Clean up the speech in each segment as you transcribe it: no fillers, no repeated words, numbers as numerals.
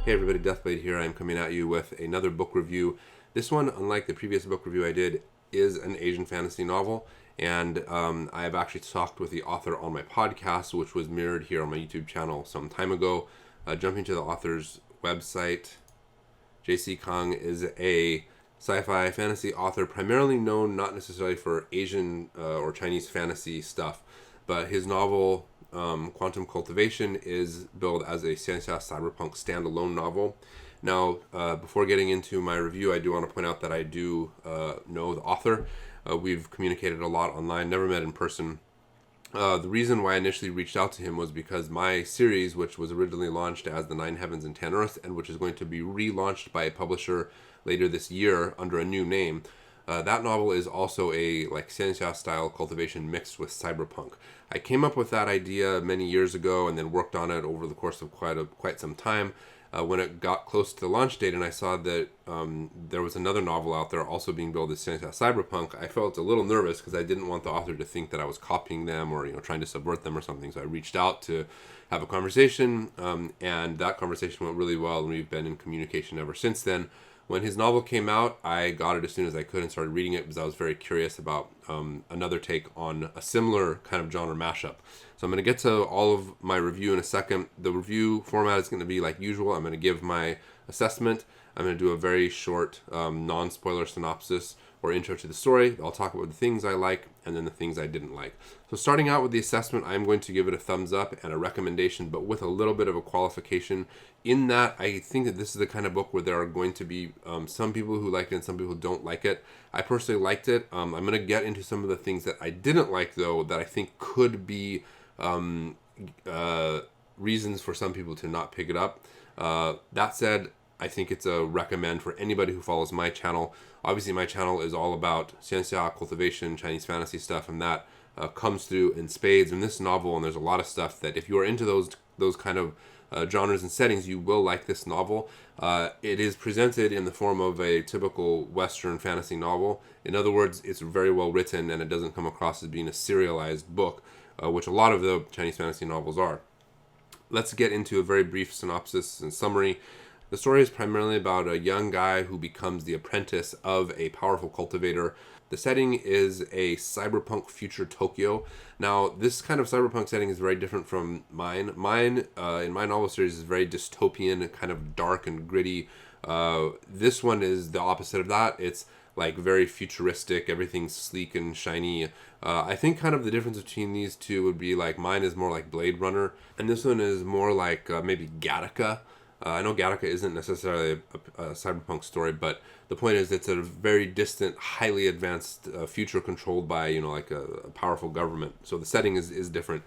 Hey everybody, Deathblade here. I'm coming at you with another book review. This one, unlike the previous book review I did, is an Asian fantasy novel, and I have actually talked with the author on my podcast, which was mirrored here on my YouTube channel some time ago. Jumping to the author's website, Jace Kang is a sci-fi fantasy author, primarily known not necessarily for Asian or Chinese fantasy stuff, but his novel Quantum Cultivation is billed as a xianxia cyberpunk standalone novel. Now, before getting into my review, I do want to point out that I do know the author. We've communicated a lot online, never met in person. The reason why I initially reached out to him was because my series, which was originally launched as The Nine Heavens and Ten Earths, and which is going to be relaunched by a publisher later this year under a new name, that novel is also a xianxia style cultivation mixed with cyberpunk. I came up with that idea many years ago and then worked on it over the course of quite some time. When it got close to the launch date and I saw that there was another novel out there also being billed as xianxia cyberpunk, I felt a little nervous because I didn't want the author to think that I was copying them or trying to subvert them or something. So I reached out to have a conversation, and that conversation went really well, and we've been in communication ever since then. When his novel came out, I got it as soon as I could and started reading it because I was very curious about another take on a similar kind of genre mashup. So I'm going to get to all of my review in a second. The review format is going to be like usual. I'm going to give my assessment. I'm going to do a very short non-spoiler synopsis or intro to the story. I'll talk about the things I like and then the things I didn't like. So starting out with the assessment, I'm going to give it a thumbs up and a recommendation, but with a little bit of a qualification in that I think that this is the kind of book where there are going to be some people who like it and some people who don't like it. I personally liked it. I'm going to get into some of the things that I didn't like, though, that I think could be reasons for some people to not pick it up. That said, I think it's a recommend for anybody who follows my channel. Obviously, my channel is all about xianxia, cultivation, Chinese fantasy stuff, and that comes through in spades in this novel. And there's a lot of stuff that if you are into those kind of genres and settings, you will like this novel. It is presented in the form of a typical Western fantasy novel. In other words, it's very well written, and it doesn't come across as being a serialized book, which a lot of the Chinese fantasy novels are. Let's get into a very brief synopsis and summary. The story is primarily about a young guy who becomes the apprentice of a powerful cultivator. The setting is a cyberpunk future Tokyo. Now, this kind of cyberpunk setting is very different from mine. Mine, in my novel series, is very dystopian, kind of dark and gritty. This one is the opposite of that. It's like very futuristic, everything's sleek and shiny. I think kind of the difference between these two would be like mine is more like Blade Runner, and this one is more like maybe Gattaca. I know Gattaca isn't necessarily a cyberpunk story, but the point is it's a very distant, highly advanced future controlled by, like a powerful government. So the setting is different.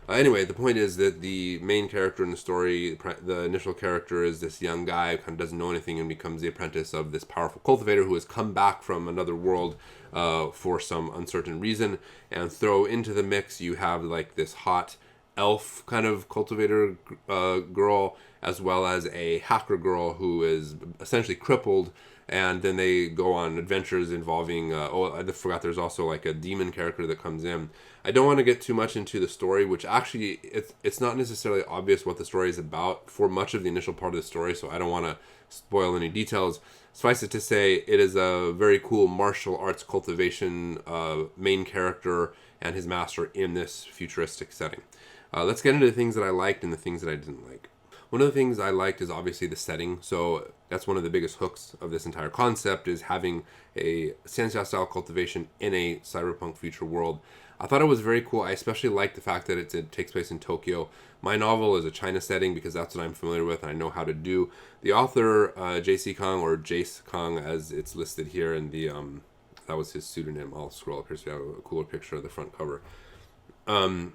Anyway, the point is that the main character in the story, the initial character, is this young guy who kind of doesn't know anything and becomes the apprentice of this powerful cultivator who has come back from another world for some uncertain reason. And throw into the mix, you have like this hot elf kind of cultivator girl, as well as a hacker girl who is essentially crippled, and then they go on adventures involving I forgot there's also like a demon character that comes in. I don't want to get too much into the story, which actually it's not necessarily obvious what the story is about for much of the initial part of the story, so I don't want to spoil any details. Suffice it to say, it is a very cool martial arts cultivation main character and his master in this futuristic setting. Let's get into the things that I liked and the things that I didn't like. One of the things I liked is obviously the setting. So that's one of the biggest hooks of this entire concept, is having a xianxia style cultivation in a cyberpunk future world. I thought it was very cool. I especially liked the fact that it takes place in Tokyo. My novel is a China setting because that's what I'm familiar with and I know how to do. The author, Jace Kang, or Jace Kang as it's listed here in the, that was his pseudonym. I'll scroll up here so you have a cooler picture of the front cover.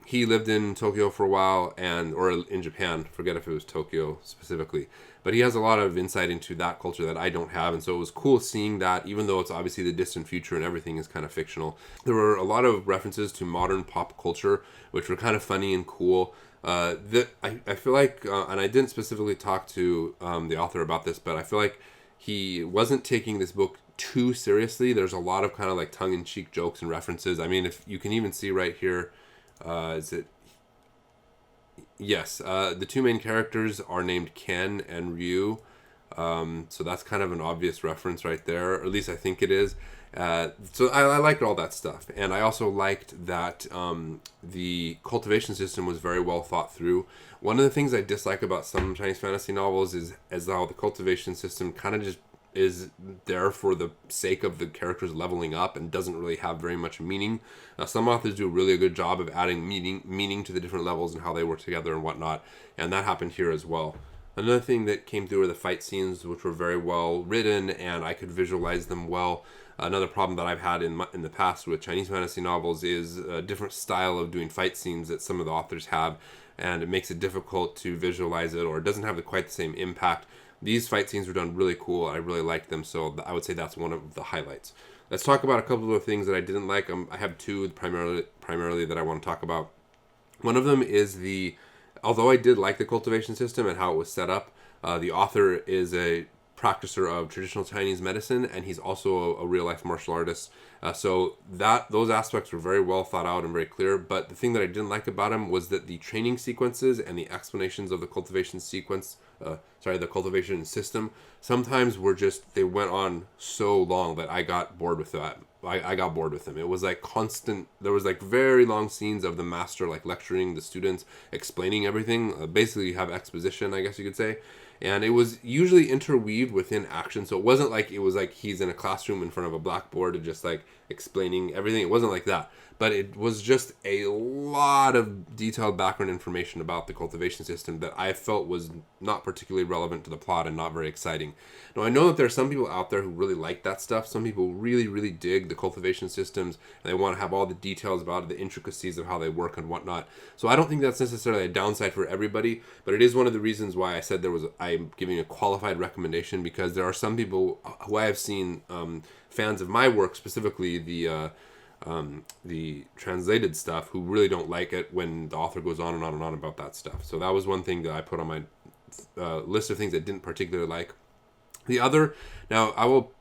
He lived in Tokyo for a while, or in Japan, forget if it was Tokyo specifically, but he has a lot of insight into that culture that I don't have, and so it was cool seeing that, even though it's obviously the distant future and everything is kind of fictional. There were a lot of references to modern pop culture, which were kind of funny and cool. I feel like, and I didn't specifically talk to the author about this, but I feel like he wasn't taking this book too seriously. There's a lot of kind of like tongue-in-cheek jokes and references. I mean, if you can even see right here, is it Yes, the two main characters are named Ken and Ryu. So that's kind of an obvious reference right there, or at least I think it is. So I liked all that stuff, and I also liked that the cultivation system was very well thought through. One of the things I dislike about some Chinese fantasy novels is how the cultivation system kind of just is there for the sake of the characters leveling up and doesn't really have very much meaning. Some authors do a really good job of adding meaning to the different levels and how they work together and whatnot, and that happened here as well. Another thing that came through were the fight scenes, which were very well written, and I could visualize them well. Another problem that I've had in the past with Chinese fantasy novels is a different style of doing fight scenes that some of the authors have, and it makes it difficult to visualize it, or it doesn't have quite the same impact. These fight scenes were done really cool. I really liked them, so I would say that's one of the highlights. Let's talk about a couple of things that I didn't like. I have two primarily that I want to talk about. One of them is although I did like the cultivation system and how it was set up, the author is a practicer of traditional Chinese medicine, and he's also a real-life martial artist. So those aspects were very well thought out and very clear. But the thing that I didn't like about him was that the training sequences and the explanations of the cultivation the cultivation system, sometimes they went on so long that I got bored with that. I got bored with them. It was like constant. There was like very long scenes of the master like lecturing the students, explaining everything. Basically, you have exposition, I guess you could say, and it was usually interweaved within action. So it wasn't like he's in a classroom in front of a blackboard and just like explaining everything. It wasn't like that. But it was just a lot of detailed background information about the cultivation system that I felt was not particularly relevant to the plot and not very exciting. Now, I know that there are some people out there who really like that stuff. Some people really, really dig the cultivation systems, and they want to have all the details about it, the intricacies of how they work and whatnot. So I don't think that's necessarily a downside for everybody, but it is one of the reasons why I said I'm giving a qualified recommendation, because there are some people who I have seen, fans of my work, specifically the translated stuff, who really don't like it when the author goes on and on and on about that stuff. So that was one thing that I put on my list of things I didn't particularly like. The other, now I will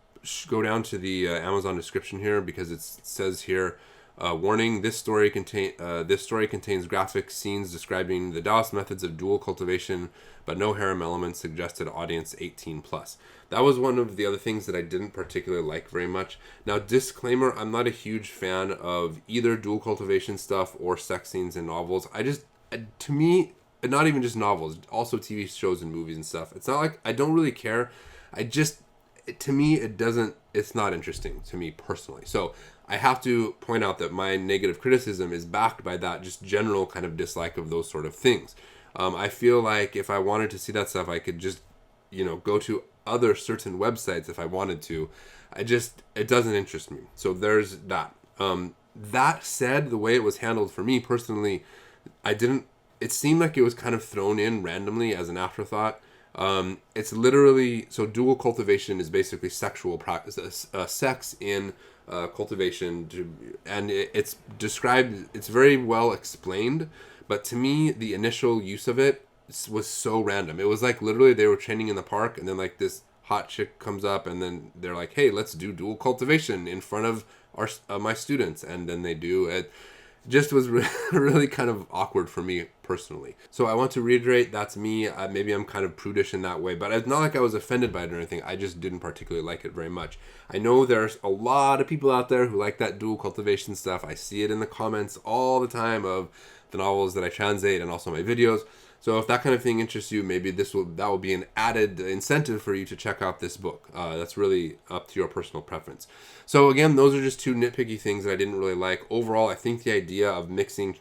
go down to the Amazon description here, because it says here, warning: this story contains graphic scenes describing the Taoist methods of dual cultivation, but no harem elements, suggested audience 18+. That was one of the other things that I didn't particularly like very much. Now, disclaimer, I'm not a huge fan of either dual cultivation stuff or sex scenes in novels. To me, not even just novels, also TV shows and movies and stuff. It's not like I don't really care. To me, it's not interesting to me personally. So I have to point out that my negative criticism is backed by that just general kind of dislike of those sort of things. I feel like if I wanted to see that stuff, I could just, go to other certain websites if I wanted to. It doesn't interest me. So there's that. That said, the way it was handled for me personally, it seemed like it was kind of thrown in randomly as an afterthought. It's literally, so dual cultivation is basically sexual practice, sex in cultivation, and it's described, it's very well explained, but to me, the initial use of it was so random. It was like literally they were training in the park, and then like this hot chick comes up, and then they're like, hey, let's do dual cultivation in front of my students, and then they do it. Just was really kind of awkward for me personally. So I want to reiterate, that's me. Maybe I'm kind of prudish in that way, but it's not like I was offended by it or anything. I just didn't particularly like it very much. I know there's a lot of people out there who like that dual cultivation stuff. I see it in the comments all the time of the novels that I translate and also my videos. So if that kind of thing interests you, maybe that will be an added incentive for you to check out this book. That's really up to your personal preference. So again, those are just two nitpicky things that I didn't really like. Overall, I think the idea of mixing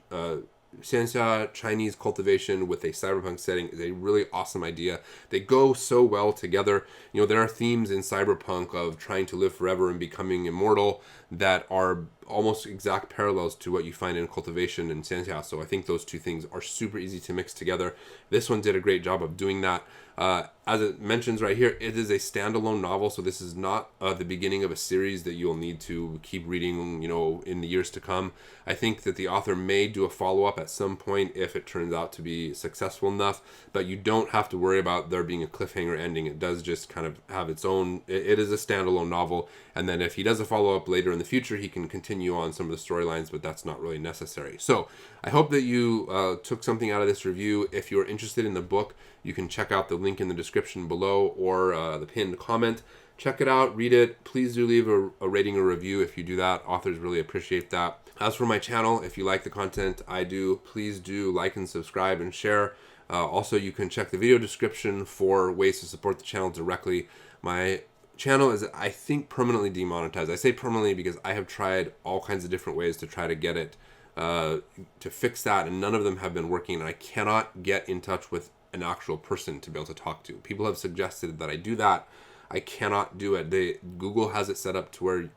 xianxia Chinese cultivation with a cyberpunk setting is a really awesome idea. They go so well together. There are themes in cyberpunk of trying to live forever and becoming immortal that are almost exact parallels to what you find in cultivation and xianxia. So I think those two things are super easy to mix together. This one did a great job of doing that. As it mentions right here, it is a standalone novel, so this is not the beginning of a series that you'll need to keep reading, in the years to come. I think that the author may do a follow-up at some point if it turns out to be successful enough, but you don't have to worry about there being a cliffhanger ending. It does just kind of have its own, it is a standalone novel, and then if he does a follow-up later in the future, he can continue continue on some of the storylines, but that's not really necessary. So I hope that you took something out of this review. If you're interested in the book, you can check out the link in the description below or the pinned comment. Check it out, read it. Please do leave a rating or review if you do that. Authors really appreciate that. As for my channel, if you like the content I do, please do like and subscribe and share. Also, you can check the video description for ways to support the channel directly. My channel is, I think, permanently demonetized. I say permanently because I have tried all kinds of different ways to try to get it, to fix that, and none of them have been working, and I cannot get in touch with an actual person to be able to talk to. People have suggested that I do that. I cannot do it. Google has it set up to where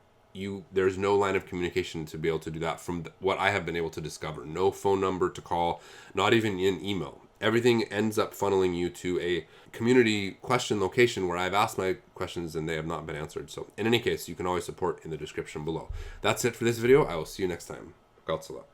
there's no line of communication to be able to do that from what I have been able to discover. No phone number to call, not even in email. Everything ends up funneling you to a community question location where I've asked my questions and they have not been answered. So in any case, you can always support in the description below. That's it for this video. I will see you next time. Godsala.